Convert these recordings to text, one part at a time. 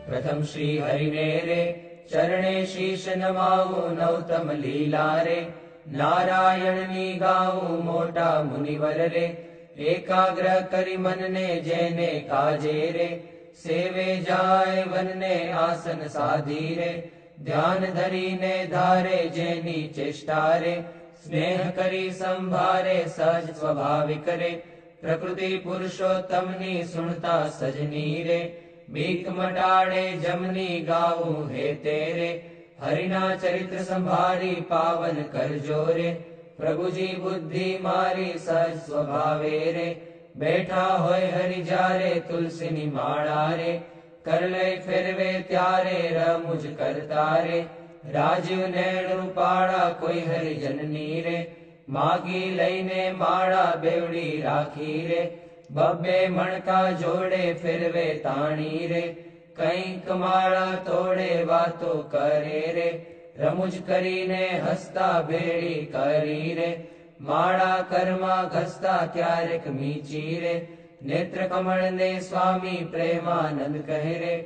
प्रथम श्री हरिने रे चरणे शीश नमाऊं नौतम लीला रे नारायण नी गाऊं मोटा मुनिवर रे एकाग्र करी मन ने जेने काजे रे सेवे जाय वन ने आसन साधी रे ध्यान धरी ने धारे जेनी चेष्टा रे स्नेह करी संभारे सहज स्वाभाविक रे प्रकृति पुरुषोत्तमनी सुनता सजनी रे बीक मटाड़े जमनी गाऊं हे तेरे हरिना चरित्र संभारी पावन कर जोरे प्रभु जी बुद्धि मारी सहज स्वभावे रे बैठा होय हरि जारे तुलसी नी माड़ा रे कर ले फिर वे त्यारे रमुझ करता रे राजीव नैण रूपाड़ा कोई हरि जननी रे मागी लईने माड़ा बेवड़ी राखी रे बब्बे मणका जोड़े फिर वे ताणी रे कई कमाड़ा तोड़े वातो करे रे रमुज करीने हसता भेड़ी करी रे माड़ा कर्मा घसता त्यारक मीची रे नेत्र कमल ने स्वामी प्रेमानंद कहे रे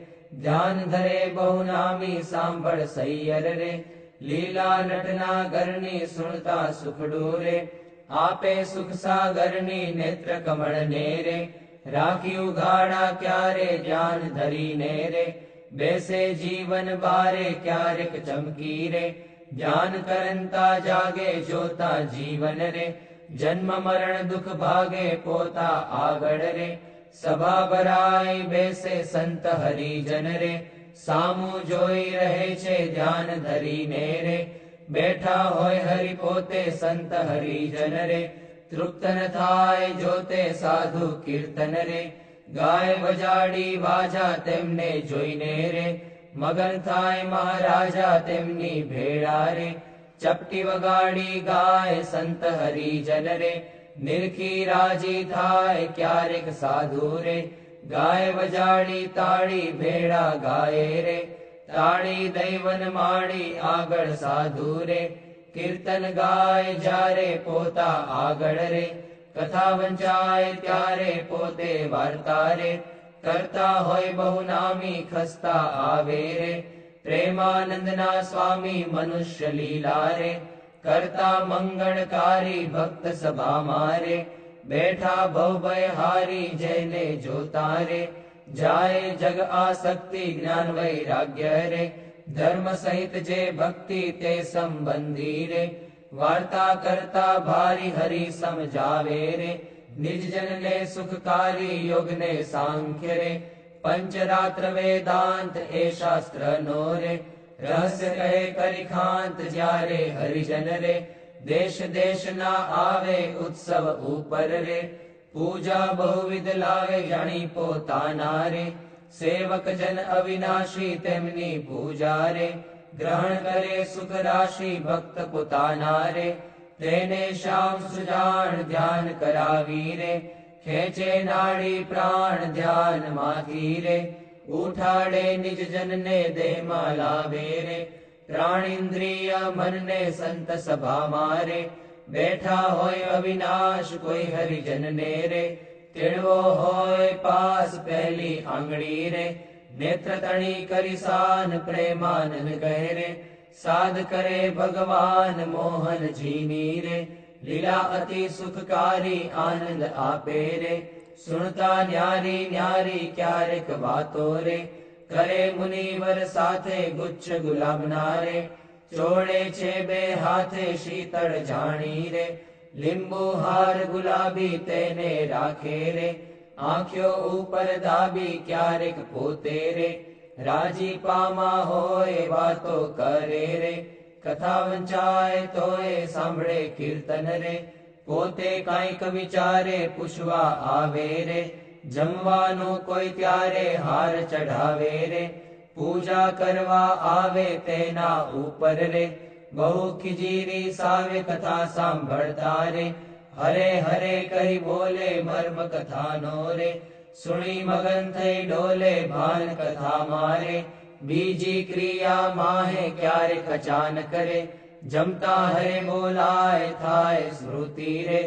ध्यान धरे बहुनामी सांभळ सैयर रे लीला नटना गरनी सुनता सुख डोरे आपे सुख सागरनी नेत्र कमल ने रे राखी उघाड़ा क्यारे ज्ञान धरी ने रे बैसे जीवन बारे क्यारिक चमकी रे ज्ञान करंता जागे जोता जीवन रे जन्म मरण दुख भागे पोता आगड़ रे सभा भराई बैसे संत हरिजन रे सामू जोई रहे छे ध्यान धरी ने रे बैठा होय हरि पोते संत हरिजन रे तृप्त न थाय जोते साधु कीर्तन रे गाय वजाड़ी वाजा तेमने जोईने रे मगन थाय महाराजा तेमनी भेड़ा रे चपटी वगाड़ी गाय संत हरिजन रे निरखी राजी थाय क्यारिक साधु रे गाय वजाड़ी ताड़ी भेड़ा गाये रे ताड़ी दैवन माड़ी आगड़ साधु रे कीर्तन गाय जारे पोता आगड़ रे कथा वंचाय त्यारे पोते वार्ता रे करता होय बहुनामी खस्ता आवे रे प्रेमानंदना स्वामी मनुष्य लीला रे करता मंगलकारी भक्त सभा मारे बैठा भव भय हारी जयने जोता रे जाए जग आसक्ति ज्ञान वैराग्य रे धर्म सहित जे भक्ति ते संबंधी रे वार्ता करता भारी हरि समझावे रे निज जन ले सुखकारी योग ने सांख्य रे पंचरात्र वेदांत ए शास्त्र नो रे रहस्य कहे करिखांत जारे हरिजन रे देश देश ना आवे उत्सव ऊपर रे पूजा बहुविध लावे जानी पोताना रे सेवक जन अविनाशी तेमनी पूजा रे ग्रहण करे सुख राशि भक्त पोताना रे तेने श्याम सुजान ध्यान करावी रे खेचे नाड़ी प्राण ध्यान माथी रे उठाड़े निज जन ने दे मालावे रे प्राण इंद्रिय मन ने संत सभा मारे बैठा होय अविनाश कोई हरिजन ने रे तिड़वो होय पास पहली आंगड़ी रे नेत्र तणी करिसान प्रेमानंद कहे रे साध करे भगवान मोहन जीनी रे लीला अति सुखकारी आनंद आपे रे सुनता न्यारी न्यारी क्यारिक बातो रे करे मुनिवर साथे गुच्छ गुलाब नारे चोड़े छे बे हाथे शीतल जानी रे लिंबू हार गुलाबी तेने राखे रे आँखों ऊपर दाबी क्यारिक पोते रे राजी पामा होए वातो करे रे कथा वंचाए तोए सांभळे कीर्तन रे पोते कांईक विचारे पुछवा आवे रे जमवानो कोई त्यारे हार चढ़ावे रे पूजा करवा आवे तेना ऊपर रे बहु खिजीरी सावे कथा सांभळता रे हरे हरे करी बोले मर्म कथा नो रे सुनी मगन थई डोले भान कथा मारे बीजी क्रिया माहे क्यारे खचान करे जमता हरे बोलाय थाय स्मृति रे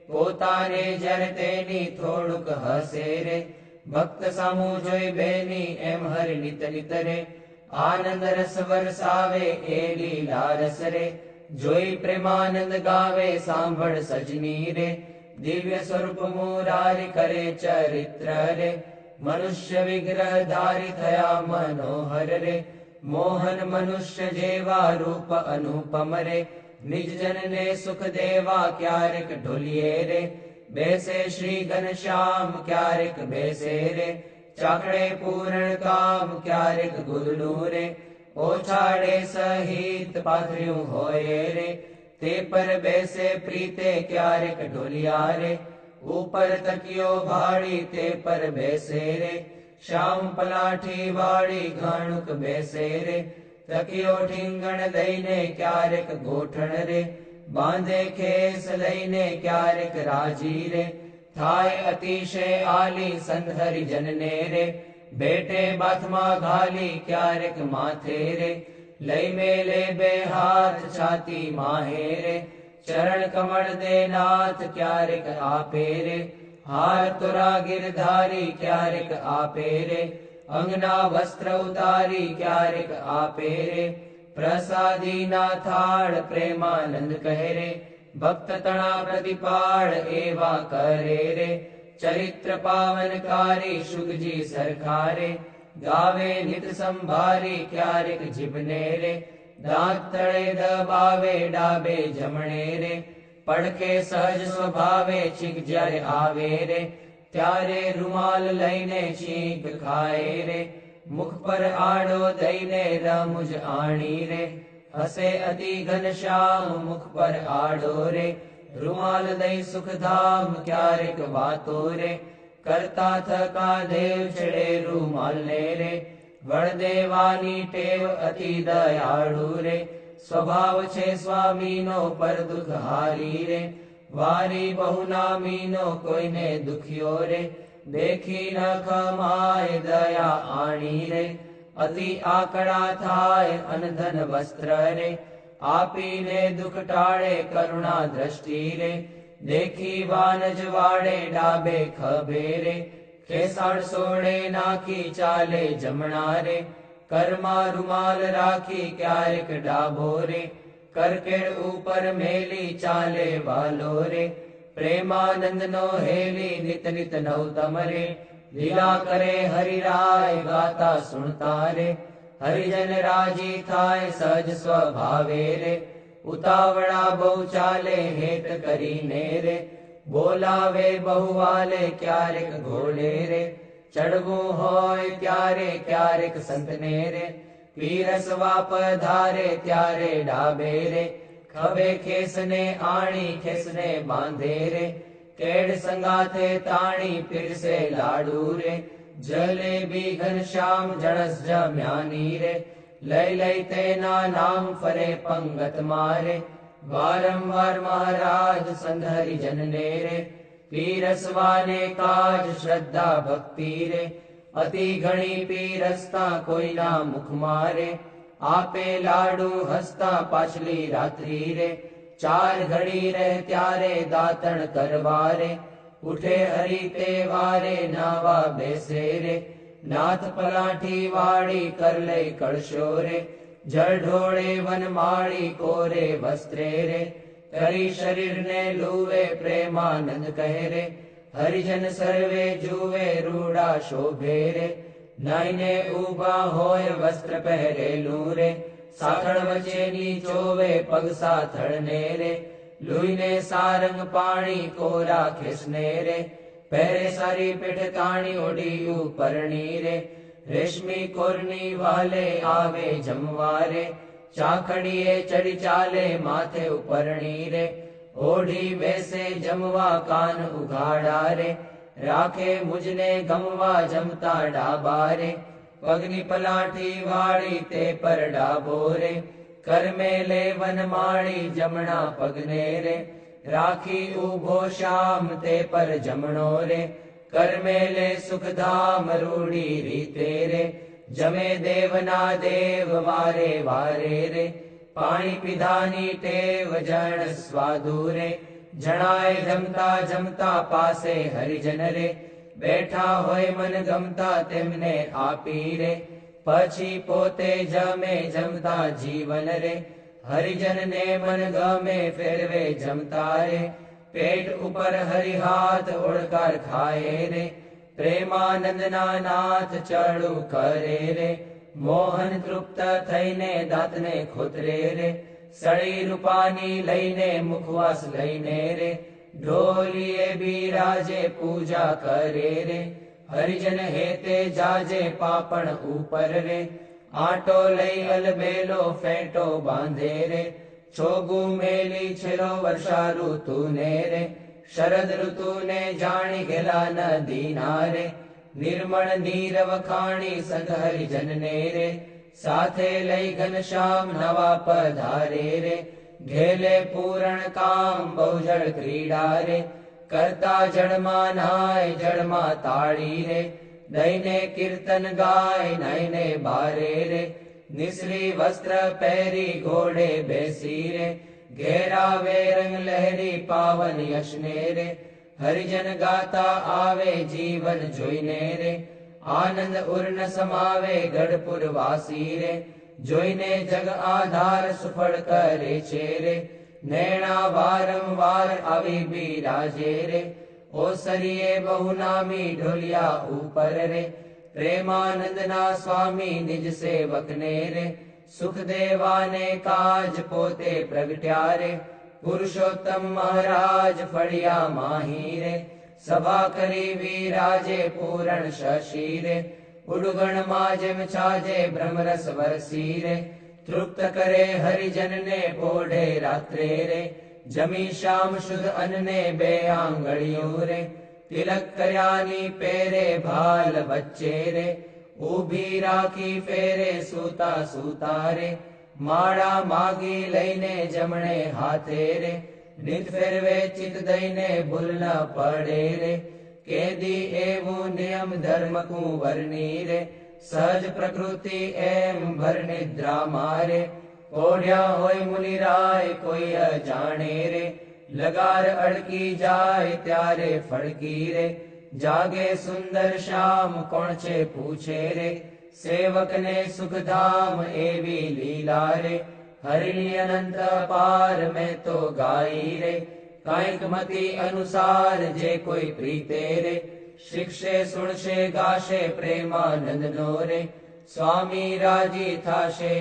पोताने जर तेनी થોડુંક હસે રે ભક્ત સામું જોઈ બેની એમ હરિ નિત નિત રે આનંદ રસ વરસાવે એ લીલા રસ રે જોઈ પ્રેમાનંદ ગાવે સાંભળ સજની રે દિવ્ય સ્વરૂપ મુરારી કરે ચરિત્ર રે મનુષ્ય વિગ્રહ ધારી થયા મનોહર રે મોહન મનુષ્ય જેવા રૂપ અનુપમ રે નિજ જનને સુખ દેવા ક્યારેક ઢોલીએ રે બેસે શ્રી ઘનશ્યામ ક્યારેક બેસે રે ચાકડે પૂર્ણ કામ ક્યારેક ગુરનું રે ઓછાડે સહિત પાથર્યું હોય રે તે પર બેસે પ્રીતે ક્યારેક ઢોલિયા રે ઉપર તકિયો ભાડી તે પર બેસે રે શ્યામ પલાઠી વાળી ઘાણુક બેસે રે તકિયો ઠીંગણ લઈને ક્યારેક ગોઠણ રે બાંધે ખેસ લઈને ક્યારેક રાજી રે થાય અતિશય આલી સંત હરિજનને રે બેટે બાથમાં ઘાલી ક્યારેક માથે રે લઈ મેલે બે હાથ છાતી માહે રે ચરણ કમળ દે નાથ ક્યારેક આપે રે હાર તોરા ગિરધારી ક્યારેક આપે રે અંગના વસ્ત્ર ઉતારી ક્યારેક આપે રે પ્રસાદી ના થાળ પ્રેમાનંદ કહે રે ભક્ત તણા પ્રતિપાળ એવા કરે રે ચરિત્ર પાવનકારી શુગજી સરખારે ગાવે નિત સંભારી ક્યારેક જીભને રે દાંત તળે દબાવે ડાબે જમણે રે પડખે સહજ સ્વભાવે છીંક જ્યારે આવે રે ત્યારે રૂમાલ લઈને છીંક ખાય રે મુખ પર આડો દઈને રમુજ આણી રે હસે અતિ ઘનશ્યામ મુખ પર આડો રે રૂમાલ દઈ સુખધામ ક્યારેક વાતો રે કરતા થકા દેવ છેડે રૂમાલ ને રે વળ દેવાની ટેવ અતિ દયાળુ રે સ્વભાવ છે સ્વામીનો પર દુઃખ હારી રે વારી બહુ નામીનો કોઈને દુખ્યો રે દેખી ન ખમાય દયા આણી રે અતિ આકડા થાય અનધન વસ્ત્ર રે આપીને દુઃખ ટાળે કરુણા દ્રષ્ટિ રે દેખી વાનજ વાડે ડાબે ખભે રે કેસાડ સોડે નાખી ચાલે જમણા રે કરમાં રૂમાલ રાખી ક્યારેક ડાબો રે કરકેડ ઉપર મેલી ચાલે વાલો રે પ્રેમાનંદ નો હેલી નિત નિત નવતમ રે લીલા કરે હરિરાય ગાતા સુણતા રે હરિજન રાજી થાય સહજ સ્વભાવે રે ઉતાવળા બહુ ચાલે હેત કરીને રે બોલાવે બહુ વાલે ક્યારેક ઘોડે રે ચડવું હોય ત્યારે ક્યારેક સંતને રે પીરસવા પધારે ત્યારે ડાબે રે ખભે ખેસને આણી ખેસને બાંધે રે કેડ સંગાથે તાણી પીરસે લાડુ રે જલેબી ઘનશ્યામ જણસ જમ્યાની રે લઈ લઈ તેના નામ ફરે પંગત મારે વારંવાર મહારાજ સંધરી જનને રે પીરસવાને કાજ શ્રદ્ધા ભક્તિ રે અતિ ઘણી પીરસતા કોઈના મુખ મારે આપે લાડુ હસતા પાછલી રાત્રિ રે ચાર ઘડી રહે ત્યારે દાતણ કરવારે ઉઠે હરી તે વારે નાવા બેસે રે નાથ પલાઠી વાળી કર લઈ કળશો રે જળ ઢોળે વનમાળી કોરે વસ્ત્રે રે કરી શરીરને લૂવે પ્રેમાનંદ કહે રે હરિજન સર્વે જુએ રૂડા શોભે રે નાઈને ઊભા હોય વસ્ત્ર પહેરેલું રે સાખળ વચ્ચેની ચોવે પગ સાથળને રે લુઈને સારંગ પાણી કોરા ખેસને રે પહેરે સારી પીઠ તાણી ઓઢી ઉપરણી રે રેશમી કોરની વાલે આવે જમવારે ચાખડીએ ચડી ચાલે માથે ઉપરણી રે ઓઢી બેસે જમવા કાન ઉઘાડા રે રાખે મુજને ગમવા જમતા ડાબા રે પગની પલાઠી વાળી તે પર ડાબો રે કરમે લે વનમાળી જમણા પગને રે રાખી ઉભો શ્યામ તે પર જમણો રે કરમે લે સુખધામ રૂડી રીતે રે જમે દેવના દેવ વારે વારે રે પાણી પીધાની ટેવ જણ સ્વાદુ રે જણાય જમતા જમતા પાસે હરિજન રે બેઠા હોય મન ગમતા તેમને આપી રે, પછી પોતે જમે જમતા જીવન રે, હરિજનને મન ગમે ફેરવે જમતા રે, પેટ ઉપર હરિહાથ ઓળકાર ખાય રે, પ્રેમાનંદના નાથ ચડું કરે રે, મોહન તૃપ્ત થઈને દાંતને ખોતરે રે, સળી રૂપાની લઈને મુખવાસ લઈને રે, ઢોલીએ બિરાજે પૂજા કરે રે, હરિજન હેતે જાજે પાપણ ઉપર રે, આટો લઈ અલબેલો ફેંટો બાંધે રે, છોગું મેલી છેલ્લો વર્ષા ઋતુને રે, શરદ ઋતુને જાણી ગેલા નદીના રે, નિર્મળ નીર વખાણી સંત હરિજનને રે, સાથે લઈ ઘનશ્યામ નવા પધારે રે, ઘેલે પૂરણ કામ બહુજળ ક્રીડા રે, કરતા જળમાં નાય જળમાં તાળી રે, દઈને કીર્તન ગાય નાઈને બારે રે, નિસરી વસ્ત્ર પહેરી ઘોડે બેસી રે, ઘેરાવે રંગ લહેરી પાવન યશને રે, હરિજન ગાતા આવે જીવન જોઈને રે, આનંદ ઉર્ન સમાવે ગઢપુર વાસી રે, જોઈને જગ આધાર સુફળ કરે છે રે, નૈણા વારંવાર આવી બિરાજે રે, ઓસરીએ બહુ નામી ઢોલિયા ઉપર રે, પ્રેમાનંદના સ્વામી નિજ સેવકને રે, સુખદેવાને કાજ પોતે પ્રગટ્યા રે, પુરુષોત્તમ મહારાજ ફળિયા માહી રે, સભા કરી વિરાજે પૂરણ શશી રે, ઉડુગણમાં જેમ છાજે બ્રહ્મરસ વરસી રે, તૃપ્ત કરે હરિજનને પોઢે રાત્રે રે, જમી શ્યામ શુદ્ધ અન્ને બે આંગળીઓ રે, તિલક કર્યાની પેરે ભાલ વચ્ચે રે, ઊભી રાખી ફેરે સૂતા સૂતા રે, માળા માગી લઈને જમણે હાથે રે, નિત ફેરવે ચિત દઈને ભૂલ ન પડે રે, કેદી એવું નિયમ ધર્મ કુંવરની રે, સહજ પ્રકૃતિ એમ ભર નિદ્રા મારે, કોઢ્યા હોય મુનિરાય કોઈ અજાણે રે, લગાર અડકી જાય ત્યારે ફડકી રે, જાગે સુંદર શ્યામ કોણ છે પૂછે રે, સેવકને સુખધામ એવી લીલા રે, હરિની અનંત પાર મેં તો ગાઈ રે, કાંઈક મતિ અનુસાર જે કોઈ પ્રીતે રે, શિક્ષે સુણશે ગાશે પ્રેમાનંદ નો રે, સ્વામી રાજી થાશે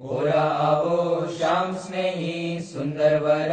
ગોરા આવો શ્યામ સ્નેહી સુંદર વર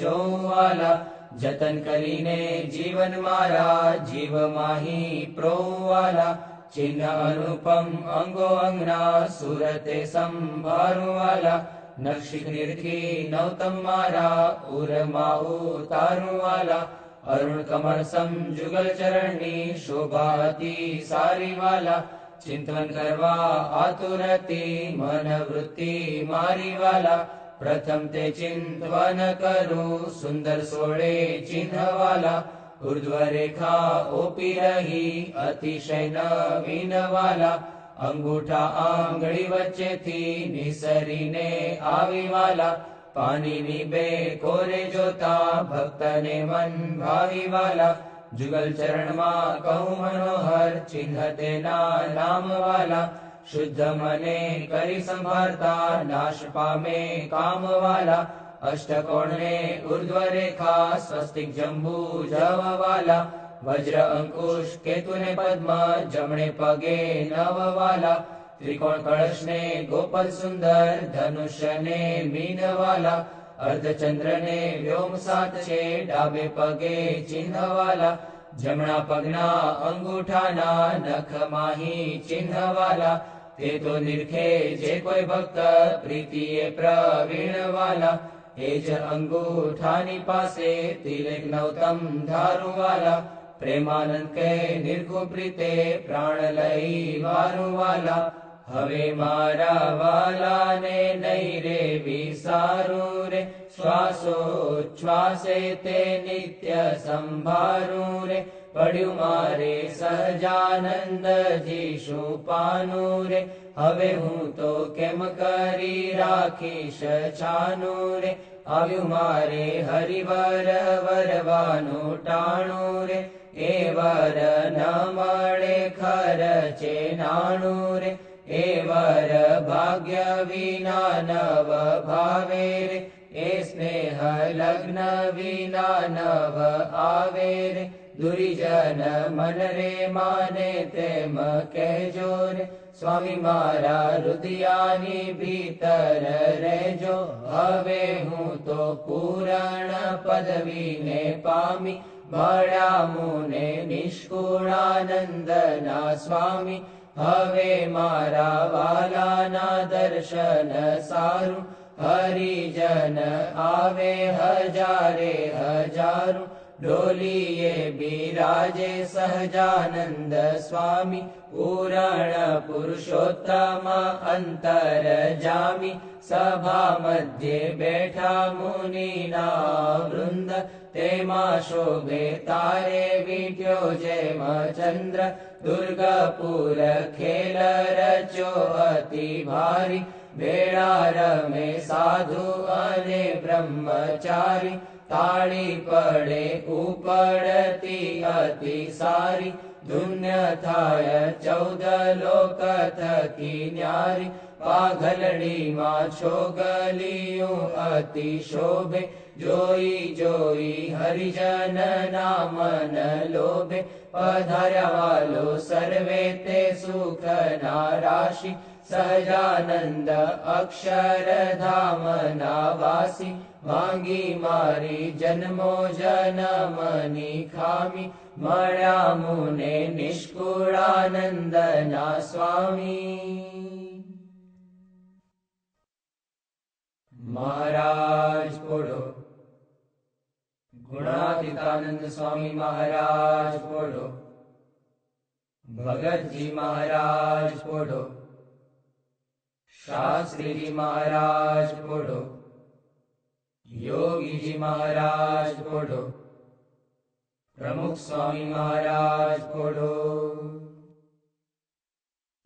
જોવાલા, જતન કરીને જીવન મારા જીવ માહી પ્રોવાલા, ચિહ્ન અનુપમ અંગો અંગના સુરતે સંભાળવાલા, નક્ષિક નિરખી નવતમ મારા ઉરમાં ઉતારવાલા, અરુણ કમળ સમ જુગલ ચરણની શોભાતી સારી વાલા, ચિંતન કરવા આતુરતી મન વૃત્તિ મારી વાલા, પ્રથમ તે ચિંતવન કરું સુંદર સોળે ચિહ્નવાલા, ઉર્ધ્વ રેખા ઓપી રહી અતિશય નવીન વાલા, અંગૂઠા આંગળી વચ્ચેથી નિસરીને આવી વાલા, પાણીની બે કોરે જોતા ભક્તને મન ભાવી વાલા, જુગલ ચરણમાં કહું મનોહર ચિહ્ન તેના નામ વાલા, શુદ્ધ મને કરી સંભાળતા નાશ પામે કામ વાલા, અષ્ટકોણને ઉર્ધ્વ રેખા સ્વસ્તિક જંબુ જવાલા, વજ્ર અંકુશ કેતુને પદ્મ જમણે પગે નવવાલા, ત્રિકોણ કળશને ગોપલ સુંદર ધનુષ્યને મીનવાલા, અર્ધચંદ્રને વ્યોમ સાત છે ડાબે પગે ચિહ્નવાલા, જમણા પગના અંગૂઠાના નખ માહી ચિહ્નવાલા, તે તો નિરખે જે કોઈ ભક્ત પ્રીતિએ પ્રવીણવાલા, એ જ અંગૂઠાની પાસે તિલક નવતમ ધારુવાલા, પ્રેમાનંદ કે નિર્ગુણ પ્રીતે પ્રાણ લઈ વારુવાલા, હવે મારા વાલાને નહીં રે વિસારું રે, શ્વાસોચ્છ્વાસે તે નિત્ય સંભારું રે, પડ્યું મારે સહજાનંદજી શું પાનું રે, હવે હું તો કેમ કરી રાખીશ છાનું રે, આવ્યું મારે હરિવર વરવાનું ટાણું રે, એ વર ન મળે ખર્ચે નાણું રે, એ વર ભાગ્ય વિના નવ ભાવે રે, એ સ્નેહ લગ્ન વિના નવ આવે રે, દુર્જન મન રે માને તેમ કહેજો રે, સ્વામી મારા રુદિયાની ભીતર રહેજો, હવે હું તો પૂરણ પદવીને પામી, મળ્યા મુને નિષ્કુળાનંદના સ્વામી, હવે મારા વાલાના દર્શન સારું, હરિજન આવે હજારે હજારું, ડોલીએ બિરાજે સહજાનંદ સ્વામી, પૂરણ પુરુષોત્તમ અંતર જામી, સભા મધ્યે બેઠા મુનિના વૃંદ, તેમાં શોભે તારે વિટ્યો જેમ ચંદ્ર, દુર્ગપુર ખેલ રચ્યો અતિ ભારી, ભેળા રમે સાધુ અને બ્રહ્મચારી, તાળી પડે ઉપડતી અતિ સારી, ધુન્ય થાય 14 લોક થકી ન્યારી, પાઘલડીમાં છોગલિયું અતિ શોભે, જોઈ જોઈ હરિજન નામન લોભે, પધાર્યા વાલો સર્વે તે સુખના રાશિ, સહજાનંદ અક્ષરધામના વાસી, માંગી મારી જન્મો જન્મની ખામી, મળ્યા મુને નિષ્કુળાનંદના સ્વામી. મહારાજ પોઢો. ગુણાતીતાનંદ સ્વામી મહારાજ પોઢો. ભગતજી મહારાજ પોઢો. શાસ્ત્રીજી મહારાજ પોઢો. યોગીજી મહારાજ પોઢો. પ્રમુખ સ્વામી મહારાજ પોઢો.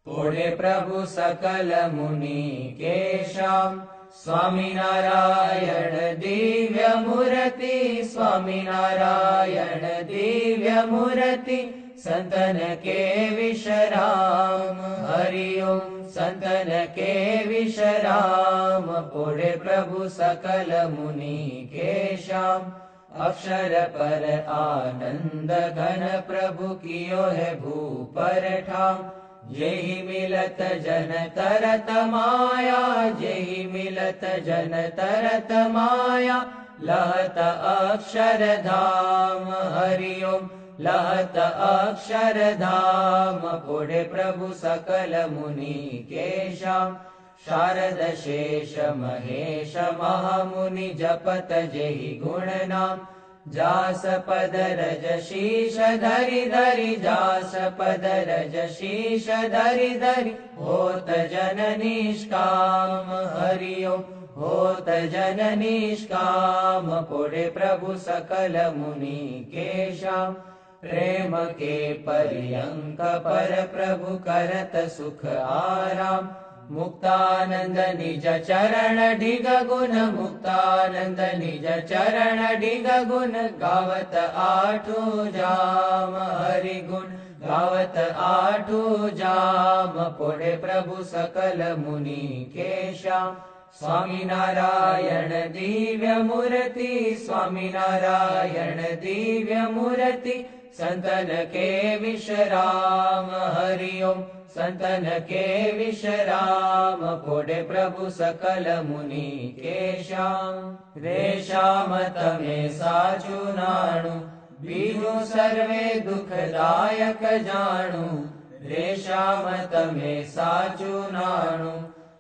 પોઢે પ્રભુ સકલ મુનિ કેશામ, સ્વામિનારાયણ દિવ્ય મૂર્તિ, સ્વામિનારાયણ દિવ્ય મૂર્તિ, સંતન કે વિશ્રામ, હરિ ઓમ સંતન કે વિશ્રામ, પોઢે પ્રભુ સકલ મુનિ કેશામ, अक्षर पर आनंद घन प्रभु कियो है भूपर ठाम, जेहि मिलत जन तरत माया, जेहि मिलत जन तरत माया, लहत अक्षर धाम, हरि ओम लहत अक्षर धाम, पोढ़े प्रभु सकल मुनि केशाम, शारद शेष महेश महामुनि जपत जेहि गुण नाम, जास पद रज शीश धरि धरि, जास पद रज शीश धरि धरि, होत जन निष्काम, हरि ओम होत जन निष्काम, पोढ़े प्रभु सकल मुनि केशाम, प्रेम के पर्यंक पर प्रभु करत सुख आराम, मुक्तानंद निज चरण ढिग गुण, मुक्तानंद निज चरण ढिग गुण, गावत आठू जाम, हरि गुण गावत आठू जाम, पोढ़े प्रभु सकल मुनि केशाम, स्वामी नारायण दिव्य मूर्ति, स्वामी नारायण दिव्य मूर्ति, संतन के विश्राम, हरि ओम संतन के विश्राम, पोढ़े प्रभु सकल मुनि केशाम, रेशाम तमे साचु नाणु, बीजु सर्वे दुखदायक जाणु, रेशाम तमे साचु नाणु,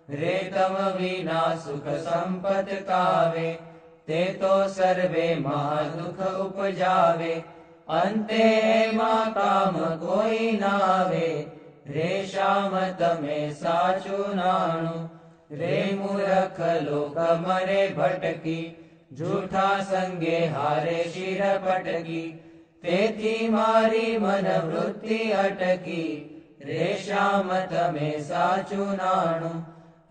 रेतम विना सुख संपत कावे, ते तो सर्वे महादुख उपजावे, अंते मा काम कोई नावे, रेशाम तमे साचु नाणु, रे मूर्ख लोक मरे भटकी, झूठा संगे हारे शिर पटकी, तेथी मारी मन वृत्ति अटकी, रेशाम तमे साचु नाणु,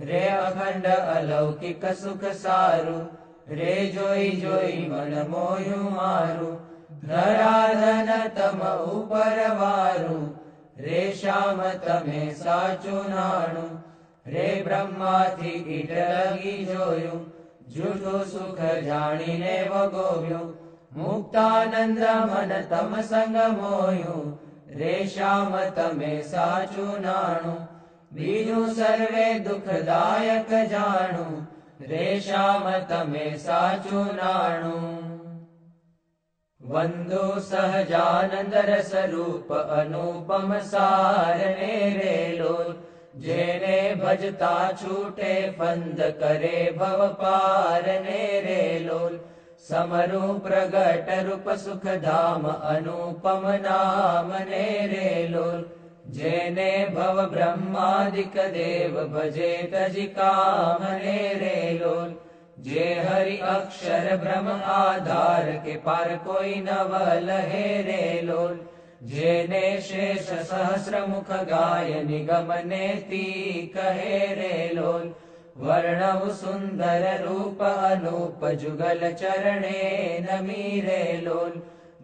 रे अखंड अलौकिक सुख सारु, रे जोई जोई मन मोयु मारु, ધરાધન તમ ઉપર વારું, રે શ્યામ તમે સાચું નાણું. રે બ્રહ્માથી કીટ લગી જોયું, જૂઠું સુખ જાણીને વગોવ્યું. મુક્તાનંદ મન તમ સંગ મોયું, રે શ્યામ તમે સાચું નાણું. બીજું સર્વે દુઃખદાયક જાણું, રે શ્યામ તમે સાચું નાણું. વંદુ સહજાનંદ રસ રૂપ અનુપમ સાર ને રે લોલ. જેને ભજતા છૂટે ફંદ કરે ભવ પાર ને રે લોલ. સમરૂ પ્રગટ રૂપ સુખધામ અનુપમ નામ ને રે લોલ. જેને ભવ બ્રહ્માદિક દેવ ભજે તજી કામ ને રે લોલ. જે હરિ અક્ષર બ્રહ્મ આધાર કે પાર કોઈ નવ લહે રે લોલ. જેને શેષ સહસ્ર મુખ ગાય નિગમ નેતિ કહે રે લોલ. વર્ણવ સુંદર રૂપ અનુપ જુગલ ચરણે નમી રે લોલ.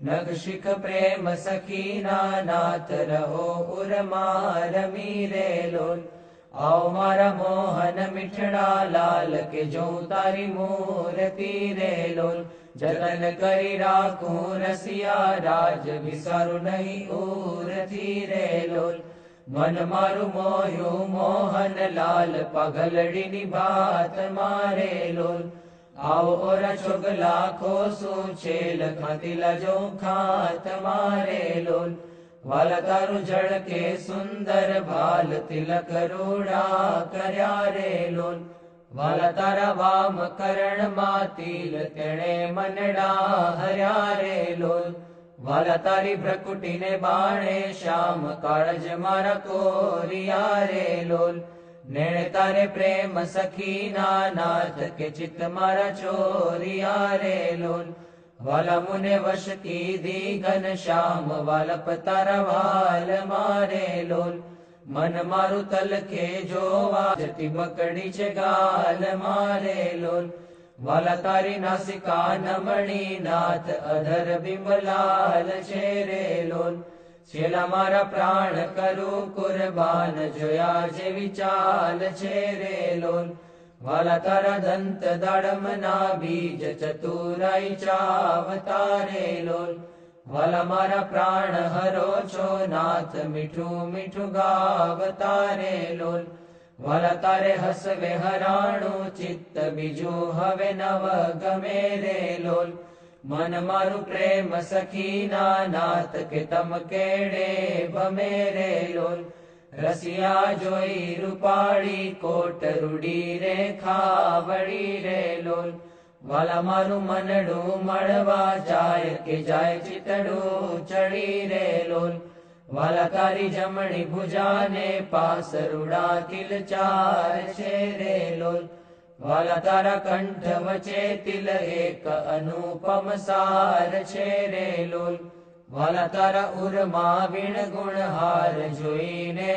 નગ શિખ પ્રેમ સખીના નાથ રહો ઉરમાં રમી રે લોલ. આવ મારા મોહન મીઠડા લાલ કે જો તારી મૂર્તિ રે લોલ. જતન કરી રાખું રસિયા રાજ વિસારું નહીં ઉરથી રે લોલ. મન મારું મોયું મોહન લાલ પગલડીની ભાત મારે લોલ. આવો ઓરા છોગલા ખોસું છેલ ખાતીલા જો ખાત મારે લોલ. વાલા તારું ઝળકે સુંદર ભાલ તિલક રૂડા કર્યા રે લોલ. વાલા તારા વામ કરણમાં તિલ તેણે મનડા હર્યા રે લોલ. વાલા તારી ભ્રકુટીને બાણે શ્યામ કાળજ મારા કોરિયા રે લોલ. નેણે તારે પ્રેમ સખીના નાથ કે ચિત્ત મારા ચોરિયા રે લોલ. વાલા મુને વશ કીધી ઘન શ્યામ વાલપ તારા વાલ મારે લોલ. મન મારું તલકે જોવા જતી બકડી છે ગાલ મારે લોલ. વાલા તારી નાસિકા નમણી નાથ અધર બિંબલાલ છે રે લોલ. છેલ્લા મારા પ્રાણ કરું કુરબાન જોયા જેવી ચાલ છે રે લોલ. વાલા તારા દંત દાડમના બીજ ચતુરાઈ ચાવતા રે લોલ. વાલા મારા પ્રાણ હરો છો નાથ મીઠું મીઠું ગાવતા રે લોલ. વાલા તારે હસવે હરાણું ચિત્ત બીજું હવે નવ ગમે રે લોલ. મન મારું પ્રેમ સખીના નાથ કે તમ કેડે ભમે રે લોલ. રસિયા જોઈ રૂપાળી કોટ રૂડી રે ખાવડી રે લોલ. વાલા મારું મનડું મળવા જાય કે જાય ચિતડું ચડી રે લોલ. વાલા તારી જમણી ભુજાને પાસ રૂડા તિલ ચાર છે રે લોલ. વાલા તારા કંઠ વચ્ચે તિલ એક અનુપમ સાર છે રે લોલ. વાલા તારા ઉરમાં વીણ ગુણ હાર જોઈને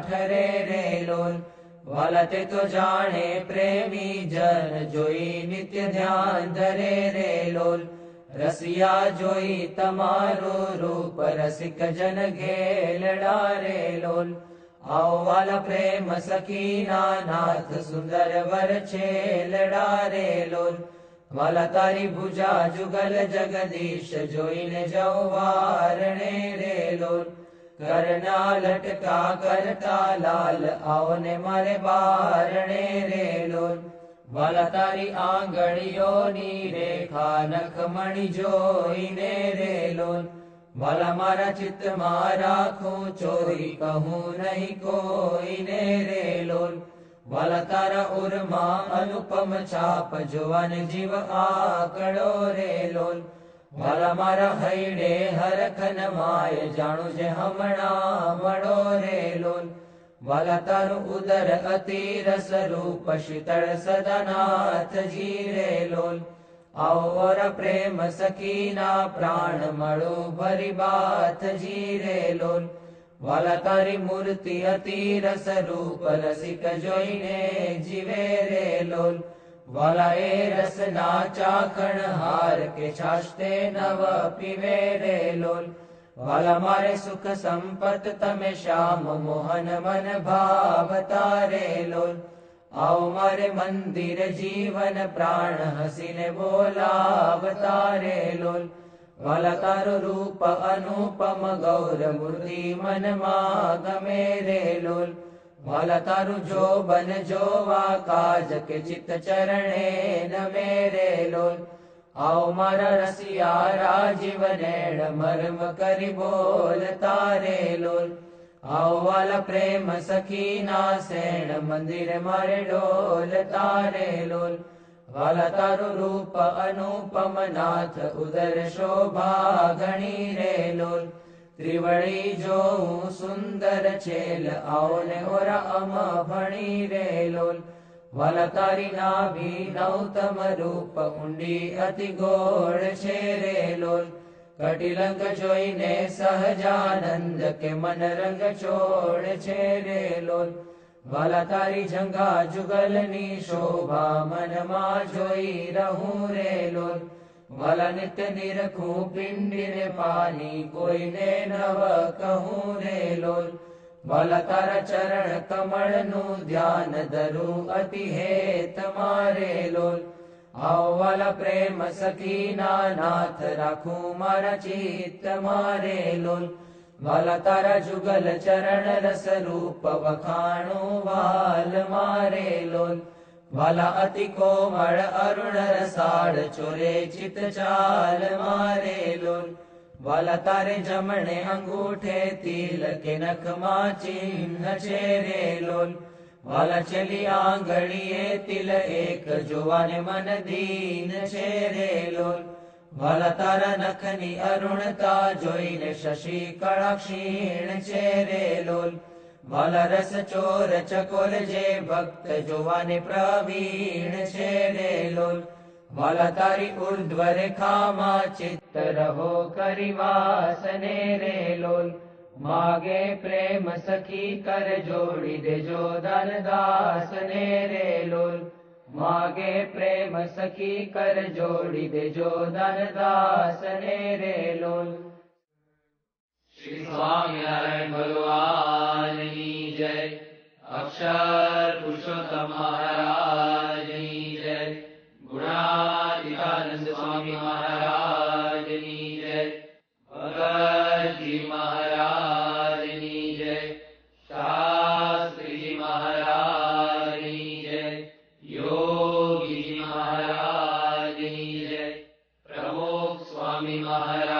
ઠરે રે લોલ. વાલા તે તો જાણે પ્રેમી જન જોઈ નિત્ય ધ્યાન ધરે રે લોલ. રસિયા જોઈ તમારું રૂપ રસિક જન ઘેલડા રે લોલ. આવો વાલા પ્રેમ સખીના નાથ સુંદર વર છેલડા રે લોલ. વાલા તારી ભુજા જુગલ જગદીશ જોઈને જવારણે રે લોલ. કરના લટકા કરતા લાલ આવને મારે બારણે રે લોલ. વાલા તારી આંગળીઓની રેખા નખમણી જોઈને રે લોલ. વાલા મારા ચિત્તમાં રાખું ચોરી કહું નહીં કોઈને રે લોલ. વાલા તારા ઉરમાં અનુપમ છાપ જોવાન જીવ આકડો રે લોલ. વાલા મારા હૈડે હરખન માય જાણું જે હમણાં મળો રે લોલ. વાલા તારું ઉદર અતિ રસ રૂપ શીતળ સદાનાથજી રે લોલ. આવર પ્રેમ સખીના પ્રાણ મળો ભરી બાથજી રે લોલ. વાલા તારી મૂર્તિ અતિ રસ રૂપ રસિક જોઈને જીવે રે લોલ. વાલા એ રસના ચાખણ હાર કે છાશતે નવ પીવે રે લોલ. વાલા મારે સુખ સંપત તમે શ્યામ મોહન મન ભાવતા રે લોલ. આવો મારે મંદિર જીવન પ્રાણ હસીને બોલાવતા રે લોલ. વાલા તારું રૂપ અનુપમ ગૌર મૂર્તિ મનમાં ગમે રે લોલ. વાલા તારું જોબન જોવા કાજ કે ચિત્ત ચરણે નમે રે લોલ. આવો મારા રસિયા રાજીવ નેણ મર્મ કરી બોલતા રે લોલ. આવો વાલા પ્રેમ સખી ના સેણ મંદિર મારે ડોલતા રે લોલ. વાલા તારું રૂપ અનુપમ નાથ ઉદર શોભા ઘણી રે લોલ. ત્રિવળી જોઉં સુંદર છેલ આવો ને ઓરા અમ ભણી રે લોલ. વાલા તારી નાભી નૌતમ રૂપ ઊંડી અતિ ગોળ છે રે લોલ. કટિલંગ જોઈને સહજાનંદ કે મન રંગ છોડ છે રે લોલ. વાલા તારી જંગા જુગલની શોભા મનમાં જોઈ રહું રે લોલ. વાલા નિત્ય નિરખું પિંડીને પાની કોઈને નવ કહું રે લોલ. વાલા તારા ચરણ કમળનું ધ્યાન ધરું અતિ હેત મારે લોલ. આવો વાલા પ્રેમ સખીના નાથ રાખું મારા ચિત્ત મારે લોલ. વાલા તારા જુગલ ચરણ રસ રૂપ વખાણું વાલ મારે લોલ. વાલા અતિ કોમળ અરુણ રસાળ ચોરે ચિત ચાલ મારે લોલ. વાલા તારે જમણે અંગૂઠે તિલ કે નખમાં ચિહ્ન છે રે લોલ. વાલા ચલી આંગળીએ તિલ એક જોવાને મન દીન છે રે લોલ. વાલા તારા નખની અરુણતા જોઈને શશી કળા ક્ષીણ છે રે લોલ. વાલા રસ ચોર ચકોર જે ભક્ત જોવાને પ્રવીણ છે રે લોલ. વાલા તારી ઉર્ધ્વ રેખામાં ચિત્ત રહો કરી વાસને રે લોલ. માગે પ્રેમ સખી કર જોડી દેજો દાન દાસને રે લોલ. માગે પ્રેમ સખી કર જોડી દેજો દાન દાસને રે લોલ. શ્રી સ્વામિનારાયણ ભગવાનની જય. અક્ષર પુરુષોત્તમ મહારાજની જય. ગુણાતીતાનંદ સ્વામી મહારાજની જય. ભગતજી મહારાજની જય. શાસ્ત્રીજી મહારાજની જય. યોગીજી મહારાજની જય. પ્રમુખ સ્વામી મહારાજ